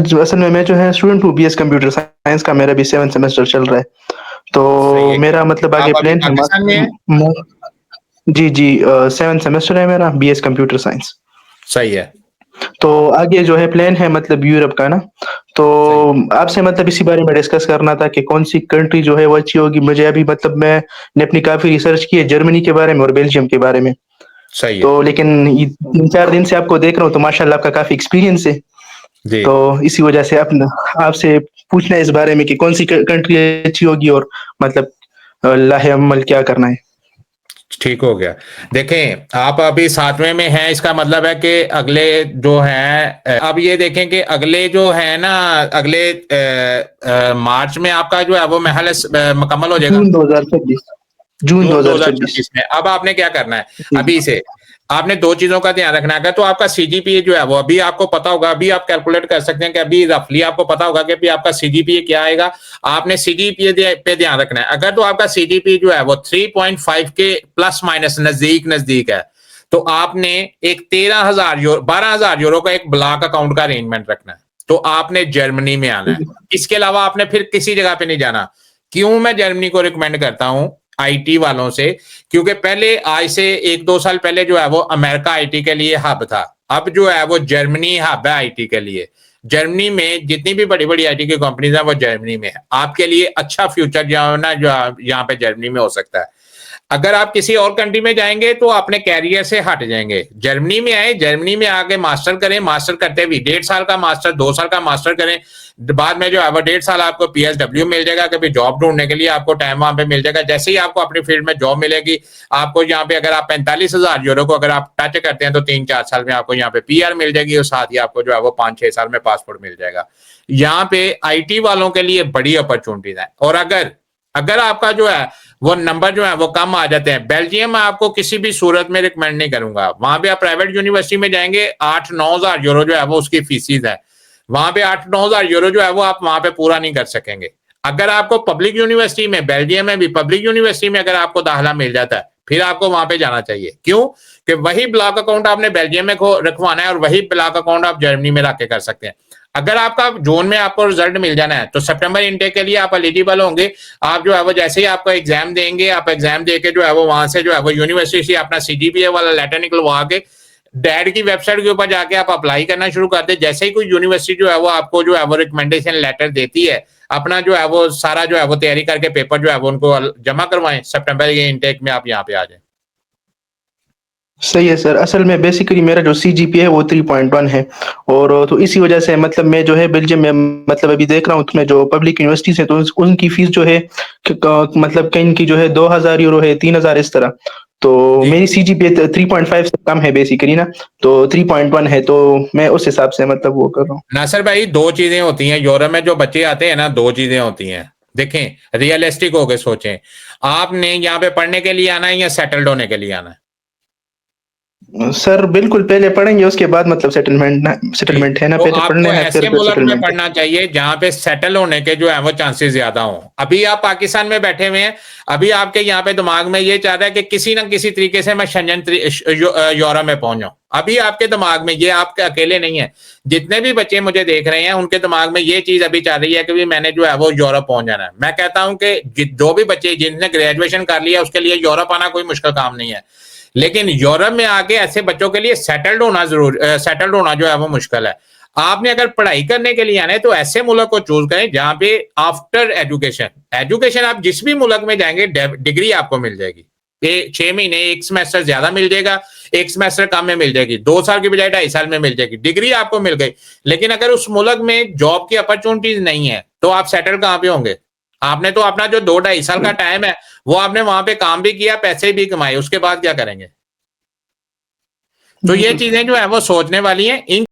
असल में मैं जो है स्टूडेंट हूँ बीएस कंप्यूटर साइंस का, मेरा भी 7th सेमेस्टर चल रहा है। सही तो है। मेरा मतलब आगे आप अभी प्लान है पाकिस्तान में हैं? जी, जी 7th सेमेस्टर है मेरा बीएस कंप्यूटर साइंस। सही है। तो आगे जो है प्लान है मतलब यूरोप का ना, तो सही है। आपसे मतलब इसी बारे में डिस्कस करना था कि कौन-सी कंट्री जो है वो अच्छी होगी। मुझे अभी मतलब मैंने अपनी काफ़ी रिसर्च की है जर्मनी के बारे में और बेल्जियम के बारे में। सही है। तो लेकिन ये 3-4 दिन से आपको देख रहा हूँ तो माशाल्लाह आपका काफ़ी एक्सपीरियंस है। जी। तो इसी वजह से अपना आपसे पूछना है इस बारे में कि कौन-सी कंट्री अच्छी होगी और मतलब लाहे-अमल क्या करना है? ठीक हो गया। देखें, आप अभी 7वें में हैं, इसका मतलब है कि अगले जो हैं अब ये देखें कि अगले जो है ना, अगले मार्च में आपका जो है वो महल मुकम्मल हो जाएगा। जून 2026 जून जून 2026 2026 में। अब आपने क्या करना है जी, अभी से, आपने 2 चीज़ों का ध्यान रखना है। अगर तो आपका सीजीपीए जो है वो अभी आपको पता होगा, अभी आप कैलकुलेट कर सकते हैं कि अभी रफली आपको पता होगा कि अभी आपका सीजीपीए क्या आएगा। आपने सीजीपीए पे ध्यान रखना है। अगर तो आपका सीजीपीए जो है वो 3.5 के प्लस माइनस नज़दीक है, तो आपने एक 12,000 यूरो का एक ब्लॉक अकाउंट का अरेंजमेंट रखना है। तो आपने जर्मनी में आना है। इसके अलावा आपने फिर किसी जगह पे नहीं जाना। क्यों मैं जर्मनी को रिकमेंड करता हूं आईटी वालों से? क्योंकि पहले आज से 1-2 साल पहले जो है वो अमेरिका आईटी के लिए हब था। अब जो है वो जर्मनी हब है आईटी के लिए। जर्मनी में जितनी भी बड़ी बड़ी आईटी की कंपनीज है वो जर्मनी में है। आपके लिए अच्छा फ्यूचर जो है ना, जो यहाँ पे जर्मनी में हो सकता है। अगर आप किसी और कंट्री में जाएंगे तो अपने कैरियर से हट जाएंगे। जर्मनी में आए, जर्मनी में आके मास्टर करें, मास्टर करते हुए 1.5 साल का मास्टर, 2 साल का मास्टर करें। बाद में जो है वो 1.5 साल आपको पीएसडब्ल्यू मिल जाएगा, कभी जॉब ढूंढने के लिए आपको टाइम वहां पे मिल जाएगा। जैसे ही आपको अपनी फील्ड में जॉब मिलेगी, आपको यहाँ पे अगर आप 45,000 यूरो को अगर आप टच करते हैं तो 3-4 साल में आपको यहाँ पे पीआर मिल जाएगी और साथ ही आपको जो है वो 5-6 साल में पासपोर्ट मिल जाएगा। यहाँ पे आईटी वालों के लिए बड़ी अपॉर्चुनिटीज है। और अगर अगर आपका जो है वो नंबर जो है वो कम आ जाते हैं, बेल्जियम में आपको किसी भी सूरत में रिकमेंड नहीं करूंगा। वहां पे आप प्राइवेट यूनिवर्सिटी में जाएंगे, 8-9 हजार यूरो जो है वो उसकी फीसिस है। वहां पे 8-9 हजार यूरो जो है वो आप वहां पे पूरा नहीं कर सकेंगे। अगर आपको पब्लिक यूनिवर्सिटी में, बेल्जियम में भी पब्लिक यूनिवर्सिटी में अगर आपको दाखिला मिल जाता है, फिर आपको वहां पे जाना चाहिए। क्यों? कि वही ब्लॉक अकाउंट आपने बेल्जियम में रखवाना है और वही ब्लॉक अकाउंट आप जर्मनी में रख के कर सकते हैं। अगर आपका जून में आपको रिजल्ट मिल जाना है तो सितंबर इनटेक के लिए आप एलिजिबल होंगे। आप जो है वो जैसे ही आपका एग्जाम देंगे, आप एग्जाम देके जो है वो वहां से जो है वो यूनिवर्सिटी से अपना सीजीपीए वाला लेटर निकलवा के डैड की वेबसाइट के ऊपर जाके आप अप्लाई करना शुरू कर दे। जैसे ही कोई यूनिवर्सिटी जो है वो आपको जो है वो रिकमेंडेशन लेटर देती है, अपना जो है वो सारा जो है वो तैयारी करके पेपर जो है वो उनको जमा करवाएं। सितंबर के इनटेक में आप यहाँ पे आ जाए। सही है सर। असल में बेसिकली मेरा जो सीजीपीए है वो 3.1 है और तो इसी वजह से मतलब मैं जो है बेल्जियम में मतलब अभी देख रहा हूँ उसमें जो पब्लिक यूनिवर्सिटीज़ हैं तो उनकी फीस जो है मतलब कहीं की जो है 2,000 यूरो है, 3,000 इस तरह। तो जी। मेरी सीजीपीए 3.5 से कम है बेसिकली ना, तो 3.1 है, तो मैं उस हिसाब से मतलब वो कर रहा हूँ। नासिर भाई, 2 चीजें होती हैं यूरोप में। जो बच्चे आते हैं ना, 2 चीजें होती हैं। देखें, रियलिस्टिक होके सोचें। आपने यहाँ पे पढ़ने के लिए आना है या सेटल्ड होने के लिए आना है? सर बिल्कुल पहले पढ़ेंगे उसके बाद मतलब जी। सेटलमेंट है ना, तो पहले आपको पढ़ना है ऐसे फिर मुल्क में सेटलमेंट है। पढ़ना चाहिए जहां पे सेटल होने के जो है वो चांसेस ज्यादा हों। अभी आप पाकिस्तान में बैठे हुए हैं, अभी आपके यहाँ पे दिमाग में ये चाह रहा है कि किसी ना किसी तरीके से मैं शंजन यूरोप में पहुंच जाऊं। अभी आपके दिमाग में ये, आपके अकेले नहीं है, जितने भी बच्चे मुझे देख रहे हैं उनके दिमाग में ये चीज अभी चल रही है कि भी मैंने जो है वो यूरोप पहुंच जाना है। मैं कहता हूं कि जो भी बच्चे जिनने ग्रेजुएशन कर लिया उसके लिए यूरोप आना कोई मुश्किल काम नहीं है। लेकिन यूरोप में आके ऐसे बच्चों के लिए सेटल्ड होना जो है वो मुश्किल है। आपने अगर पढ़ाई करने के लिए आना है तो ऐसे मुल्क को चूज करें जहां पे आफ्टर एजुकेशन आप जिस भी मुल्क में जाएंगे डिग्री आपको मिल जाएगी। 6 महीने, 1 सेमेस्टर ज्यादा मिल जाएगा, 1 सेमेस्टर कम में मिल जाएगी, 2 साल की बजाय 2.5 साल में मिल जाएगी, डिग्री आपको मिल गई। लेकिन अगर उस मुल्क में जॉब की अपॉर्चुनिटीज नहीं है तो आप सेटल कहां पे होंगे? आपने तो अपना जो 2-2.5 साल का टाइम है वो आपने वहां पे काम भी किया, पैसे भी कमाए, उसके बाद क्या करेंगे? तो ये बिल्कुल। चीजें जो है वो सोचने वाली हैं। इन